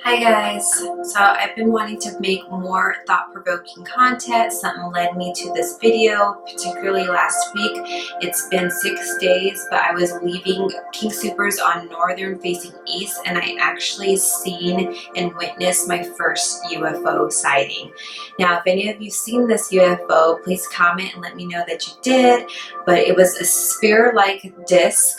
Hi guys, so I've been wanting to make more thought-provoking content. Something led me to this video, particularly last week. It's been 6 days, but I was leaving King Soopers on northern facing east, and I actually seen and witnessed my first UFO sighting. Now, if any of you seen this UFO, please comment and let me know that you did. But it was a sphere-like disc,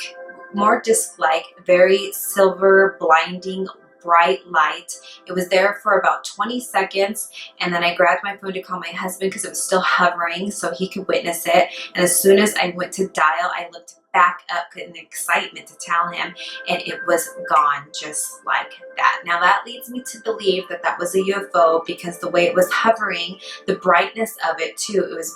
more disc-like, very silver, blinding bright light. It was there for about 20 seconds, and then I grabbed my phone to call my husband because it was still hovering so he could witness it. And as soon as I went to dial, I looked back up in excitement to tell him, and it was gone just like that. Now that leads me to believe that that was a UFO because the way it was hovering, the brightness of it too, it was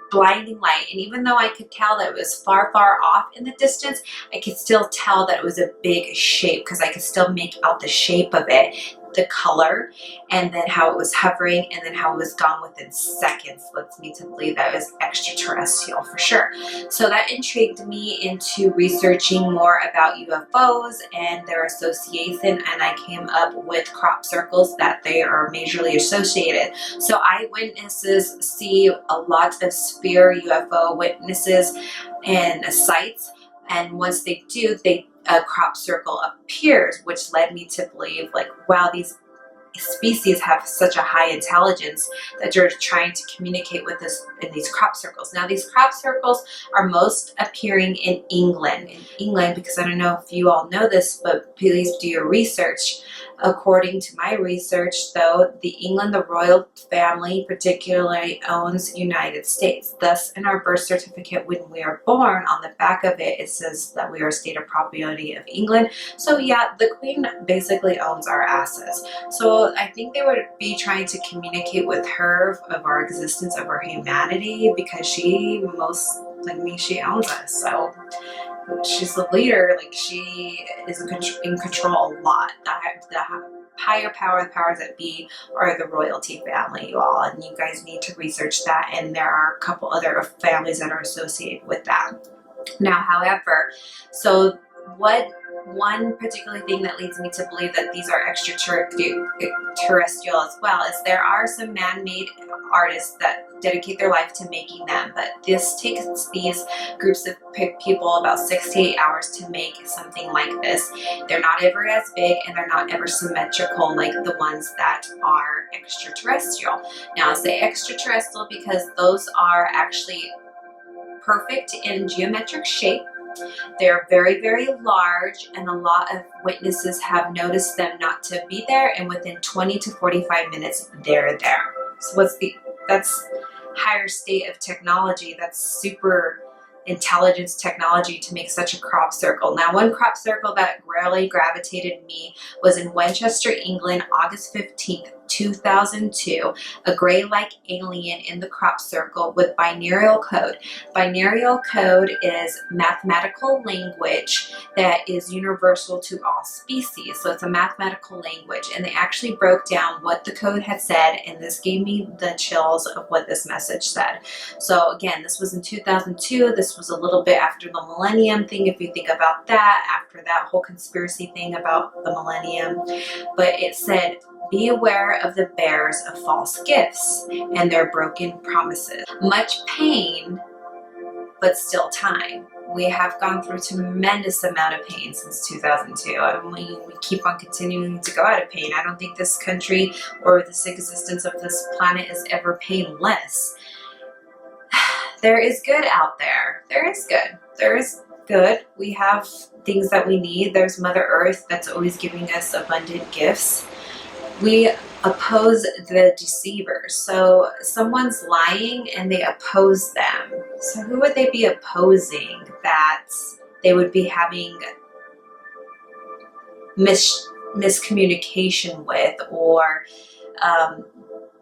blinding light. And even though I could tell that it was far off in the distance, I could still tell that it was a big shape because I could still make out the shape of it, the color, and then how it was hovering, and then how it was gone within seconds leads me to believe that it was extraterrestrial for sure. So that intrigued me into researching more about UFOs and their association, and I came up with crop circles that they are majorly associated. So eyewitnesses see a lot of sphere UFO witnesses and sites, and once they do, a crop circle appears, which led me to believe, like, wow, these species have such a high intelligence that you're trying to communicate with us in these crop circles. Now, these crop circles are most appearing in England. Because I don't know if you all know this, but please do your research. According to my research, though, the royal family particularly owns United States. Thus, in our birth certificate, when we are born, on the back of it, it says that we are a state of property of England. So yeah, the Queen basically owns our asses. So I think they would be trying to communicate with her of our existence, of our humanity, because she she owns us. So she's the leader, like she is in control a lot. The higher power, the powers that be, are the royalty family, you all, and you guys need to research that, and there are a couple other families that are associated with that. Now, however, so one particular thing that leads me to believe that these are extraterrestrial as well is there are some man-made artists that dedicate their life to making them, but this takes these groups of people about 6 to 8 hours to make something like this. They're not ever as big, and they're not ever symmetrical like the ones that are extraterrestrial. Now, I say extraterrestrial because those are actually perfect in geometric shape. They're very large, and a lot of witnesses have noticed them not to be there, and within 20 to 45 minutes they're there. So that's higher state of technology. That's super intelligence technology to make such a crop circle. Now, one crop circle that really gravitated me was in Winchester, England, August 15th, 2002, a gray-like alien in the crop circle with binarial code. Binarial code is mathematical language that is universal to all species. So it's a mathematical language, and they actually broke down what the code had said, and this gave me the chills of what this message said. So again, this was in 2002. This was a little bit after the millennium thing, if you think about that, after that whole conspiracy thing about the millennium. But it said, be aware of the bearers of false gifts and their broken promises. Much pain, but still time. We have gone through a tremendous amount of pain since 2002. I mean, we keep on continuing to go out of pain. I don't think this country or this existence of this planet is ever painless. There is good out there. There is good. There is good. We have things that we need. There's Mother Earth that's always giving us abundant gifts. We oppose the deceivers. So someone's lying and they oppose them. So who would they be opposing that they would be having miscommunication with, or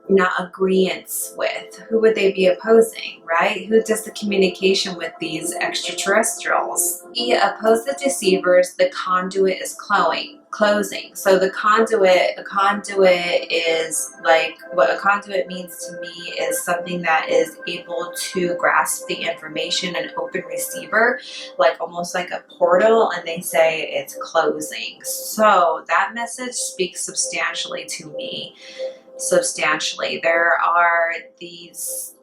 not agreeance with? Who would they be opposing, right? Who does the communication with these extraterrestrials? We oppose the deceivers. The conduit is closing. So a conduit is like, what a conduit means to me is something that is able to grasp the information, an open receiver, like almost like a portal, and they say it's closing. So that message speaks substantially to me. Substantially. There are these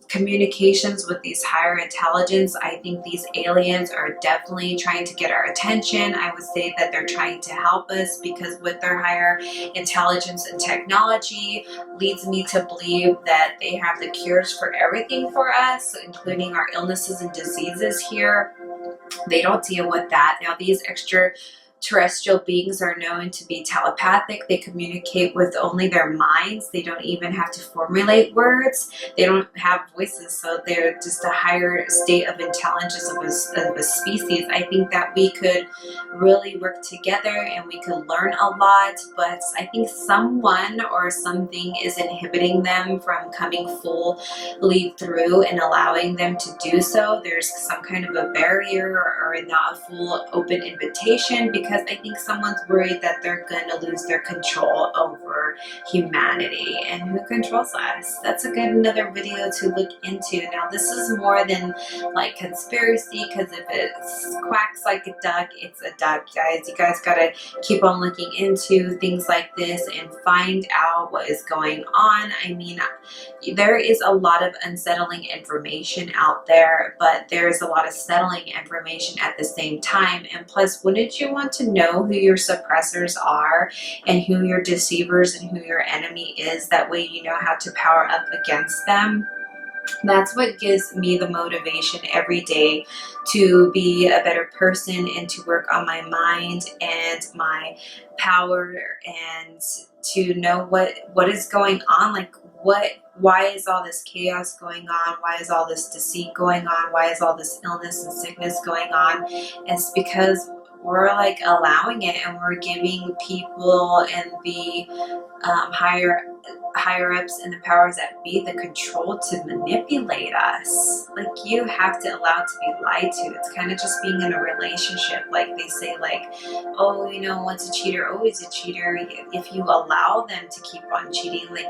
communications with these higher intelligence. I think these aliens are definitely trying to get our attention. I would say that they're trying to help us, because with their higher intelligence and technology leads me to believe that they have the cures for everything for us, including our illnesses and diseases here. They don't deal with that. Now, these extraterrestrial beings are known to be telepathic. They communicate with only their minds. They don't even have to formulate words. They don't have voices, so they're just a higher state of intelligence of a species. I think that we could really work together and we could learn a lot, but I think someone or something is inhibiting them from coming fully through and allowing them to do so. There's some kind of a barrier or not a full open invitation, because I think someone's worried that they're going to lose their control over humanity. And who controls us? That's another video to look into. Now, this is more than like conspiracy, because if it quacks like a duck, it's a duck, guys. You guys got to keep on looking into things like this and find out what is going on. I mean, there is a lot of unsettling information out there, but there's a lot of settling information at the same time. And plus, wouldn't you want to know who your suppressors are and who your deceivers and who your enemy is? That way you know how to power up against them. That's what gives me the motivation every day to be a better person and to work on my mind and my power, and to know what is going on. Like, why is all this chaos going on? Why is all this deceit going on? Why is all this illness and sickness going on? It's because we're like allowing it, and we're giving people and the higher ups and the powers that be the control to manipulate us. Like, you have to allow it to be lied to. It's kind of just being in a relationship. Like they say, like, oh, you know, once a cheater, always a cheater. If you allow them to keep on cheating, like,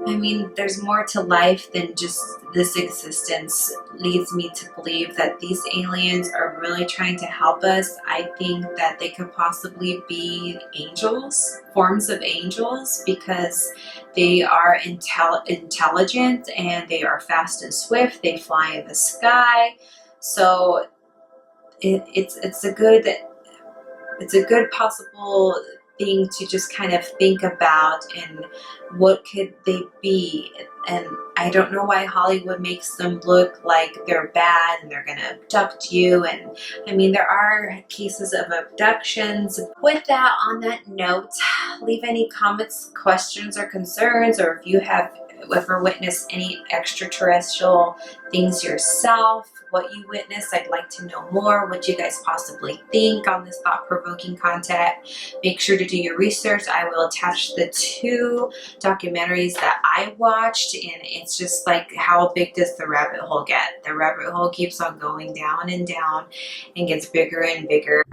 I mean, there's more to life than just this existence. Leads me to believe that these aliens are really trying to help us. I think that they could possibly be angels, forms of angels, because they are intelligent and they are fast and swift. They fly in the sky. So it's a good possible thing to just kind of think about, and what could they be. And I don't know why Hollywood makes them look like they're bad and they're gonna abduct you. And I mean, there are cases of abductions. With that, on that note, leave any comments, questions, or concerns, or if you have ever witnessed any extraterrestrial things yourself, what you witnessed. I'd like to know more, what you guys possibly think on this thought-provoking content. Make sure to do your research. I will attach the 2 documentaries that I watched, and it's just like, how big does the rabbit hole get? The rabbit hole keeps on going down and down and gets bigger and bigger.